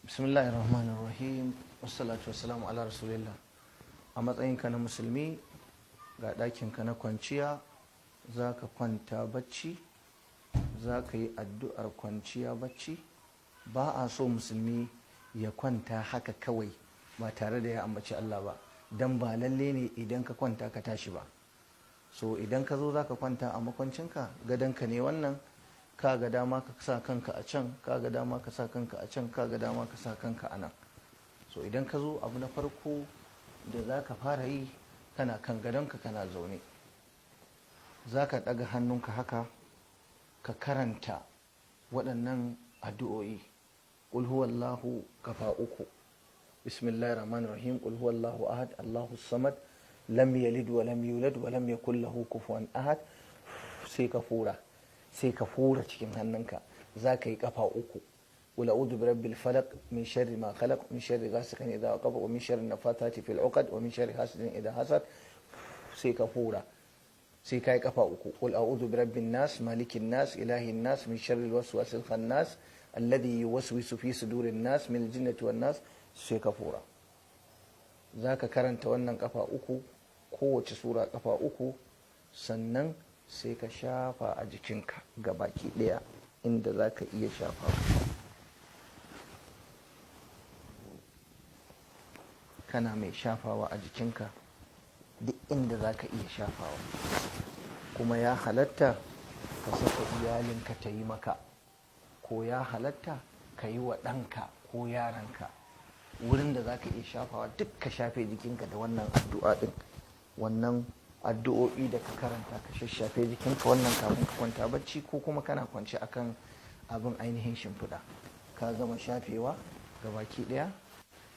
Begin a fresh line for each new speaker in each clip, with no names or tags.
Bismillahir Rahmanir Rahim. Wassalatu wassalamu ala Rasulillah. A matsayinka na musulmi ga ɗakinka na kwanciya, za ka kwanta bacci, za ka yi addu'ar kwanciya bacci. Ba a so musulmi ya kwanta haka kawai ba tare da ya ambaci Allah ba, don ba lalle ne idan ka kwanta ka tashi ba. So idan ka zo za ka kwanta a makwancinka, gadonka ne wannan, ka ga dama ka sa kanka a can, ka ga dama ka sa kanka a can, ka ga dama ka sa kanka a nan. So idan ka zo, abu na farko da za ka fara yi, kana kan gadonka kana zaune, za ka ɗaga hannunka haka ka karanta waɗannan addu'o'i. Qul huwallahu kafa uku, bismillahir rahmanir rahim, qul huwallahu ahad, Allahu samad, lam yalid wa lam yulad wa lam yakul lahu kufuwan ahad. Sai ka fura cikin hannunka, za ka yi kafa uku. Qul a'udhu birabbil falaq min sharri ma khalaq, min sharri ghasiqin idha waqab, wa min sharri nafathati fil 'uqad, wa min sharri hasidin idha hasad. Sai ka fura, sai ka yi kafa uku. Qul a'udhu birabbin nas, malikin nas, ilahin nas, min sharri waswasil khannas alladhi yuwaswisu fi sudurin nas min al-jinnati wan nas. Sai ka fura. Za ka karanta wannan kafa uku, kowace sura kafa uku, sannan sai ka shafa a jikinka gabaki ɗaya inda za ka iya shafa. Kana mai shafawa a jikinka duk inda za ka iya shafawa. Kuma ya halatta ka saka iyalinka ta yi maka, ko ya halatta ka yi wa ɗanka ko yaranka. Wurin da za ka iya shafawa duk ka shafe jikinka da wannan addu'a ɗin, wannan addu'o'i da ka karanta ka shashafe jikinka, wannan kafin ka kwanta bacci ko kuma kana kwance akan abin ainihin shimfiɗa. Ka gama shafewa ga baki ɗaya.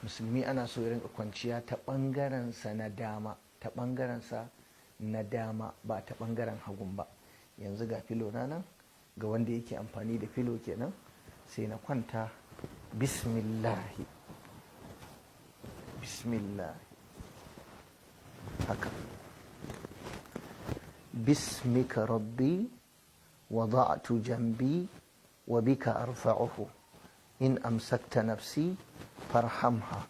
Musulmi ana so ya rinka kwanciya ta ɓangarensa na dama, ta ɓangarensa na dama, ba ta ɓangaren hagun ba. Yanzu ga filo na nan, ga wanda yake amfani da filo kenan, sai na kwanta bismillahi, bismillah, haka. Bismika rabbi wada'tu janbi wa bika arfa'uhu in amsakta nafsi farhamha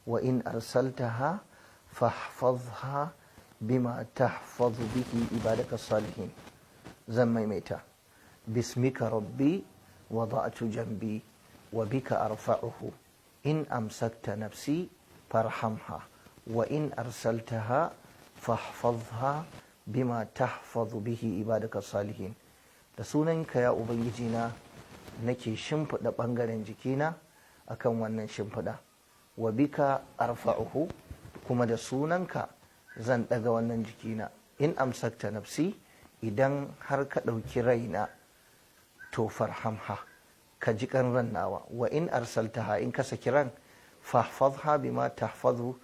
wa in arsaltaha fahfazha bima tahfazu bihi ibadaka salihin. Zan maimaita. Bismika rabbi wada'tu janbi wa bika arfa'uhu in amsakta nafsi farhamha wa in arsaltaha fahfazha bima tahfazu bihi ibadaka salihin. Da sunanka ya ubangiji na nake shimfiɗa ɓangaren jikina akan wannan shimfiɗa, wa bika arfa'uhu, kuma da sunanka zan ɗaga wannan jikina. In amsakta nafsi, idan har ka ɗauki raina, to farhamha, ka ji kan ran nawa. Wa in arsaltaha, in ka saki ran, fahfazha bima tahfazu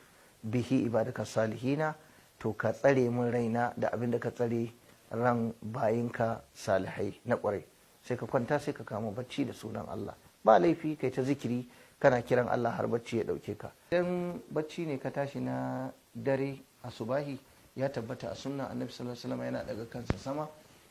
bihi ibadaka salihina, to ka tsare min raina da abin da ka tsare ran bayinka salihai na ƙwarai. Sai ka kwanta, sai ka kama bacci da sunan Allah. Ba laifi kai ta zikiri kana kiran Allah har bacci ya ɗauke ka. Idan bacci ne ka tashi na dare a subahi, ya tabbata a sunna annabi sallallahu alaihi wasallam yana daga kansa sama,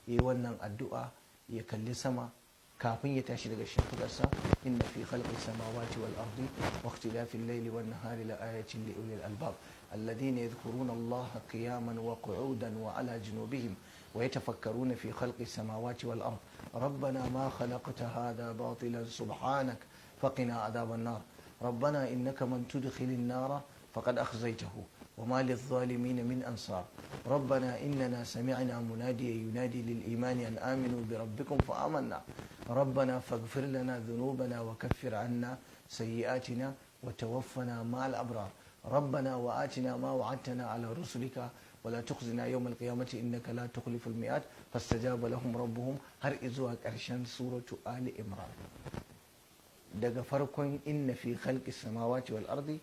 yayi wannan addu'a, ya kalli sama kafin ya tashi daga shimfidarsa. Inna fi khalqis samawati wal ardi wa ikhtilafil layli wan nahari la ayatin li ulil albab alladhina yadhkuruna Allaha qiyaman wa qu'udan wa ala junubihim wa yatafakkaruna fi khalqis samawati wal ard. ربنا ما خلقت هذا باطلا سبحانك فقنا عذاب النار ربنا إنك من تدخل النار فقد أخزيته وما للظالمين من أنصار ربنا إننا سمعنا مناديا ينادي للإيمان أن آمنوا بربكم فآمنا ربنا فاغفر لنا ذنوبنا وكفر عنا سيئاتنا وتوفنا مع الأبرار ربنا وآتنا ما وعدتنا على رسلك ولا تخزنا يوم القيامة إنك لا تخلف الميعاد فاستجاب لهم ربهم. har izuwa ƙarshen suratu Ali Imran. Daga farkon inna fi khalqis samawati wal ardi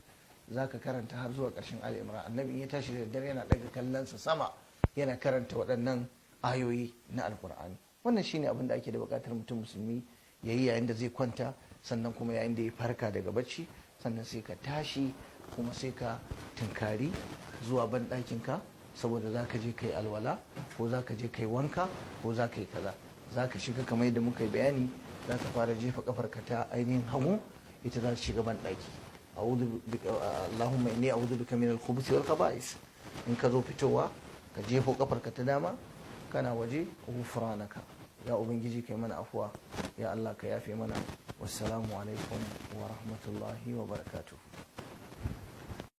zaka karanta har zuwa ƙarshen Ali Imran. Annabi ya tashi da dare yana daga kallonsa sama, yana karanta waɗannan ayoyi na Alƙur'ani. Wannan shine abin da ake da buƙatar mutum musulmi yayi yayin da zai kwanta, sannan kuma yayin da ya farka daga bacci, sannan sai ka tashi kuma sai ka tunkari zuwa banɗakinka, saboda za ka je kai alwala, ko za ka je kai wanka, ko za ka yi kaza. Za ka shiga kamar yadda muka yi bayani, za ka fara jefa kafarka ta ainihin hagu ita za ta shiga ban ɗaki. Allahumma inni a'udhu bika min al-khubuthi wal khaba'is. In ka zo fitowa ka jefo kafarka ta dama, kana waje ghufranaka, ya ubangiji kai mana afuwa, ya Allah ka yafe mana. Wassalamu alaikum wa rahmatullahi wa barakatuh.